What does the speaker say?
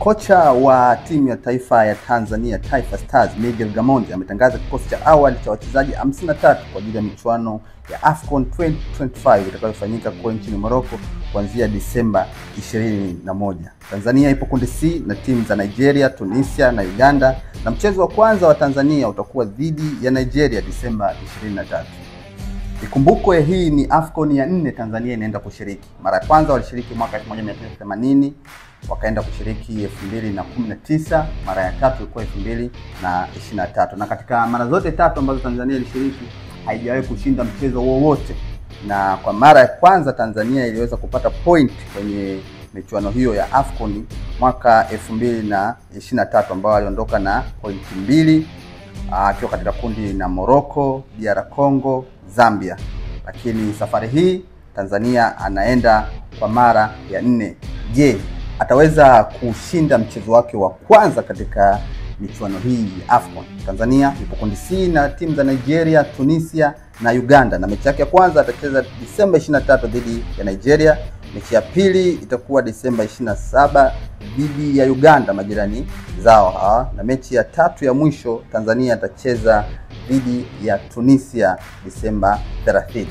Kocha wa timu ya taifa ya Tanzania Taifa Stars Miguel Gamondi ametangaza kikosi cha awali cha wachezaji 53 kwa ajili ya michuano ya AFCON 2025 itakayofanyika kwa nchini Morocco kuanzia Disemba 21. Tanzania ipo kundi C na timu za Nigeria, Tunisia na Uganda, na mchezo wa kwanza wa Tanzania utakuwa dhidi ya Nigeria Disemba 23. Ikumbukwe hii ni AFCON ya 4 Tanzania inaenda kushiriki. Mara ya kwanza walishiriki mwaka 1980, wakaenda kushiriki 2019, mara ya tatu ilikuwa 2023. Na katika mara zote tatu ambazo Tanzania ilishiriki haijawahi kushinda mchezo wowote. Na kwa mara ya kwanza Tanzania iliweza kupata point kwenye michuano hiyo ya AFCON mwaka 2023 ambao waliondoka na point 2 akiwa katika kundi na Morocco, DR Congo, Zambia. Lakini safari hii Tanzania anaenda kwa mara ya 4. Je, ataweza kushinda mchezo wake wa kwanza katika michuano hii ya AFCON? Tanzania ipo kundi C na timu za Nigeria, Tunisia na Uganda, na mechi yake ya kwanza atacheza Disemba 23 dhidi ya Nigeria. Mechi ya pili itakuwa Disemba 27 dhidi ya Uganda, majirani zao hawa, na mechi ya tatu ya mwisho Tanzania atacheza dhidi ya Tunisia Disemba 30.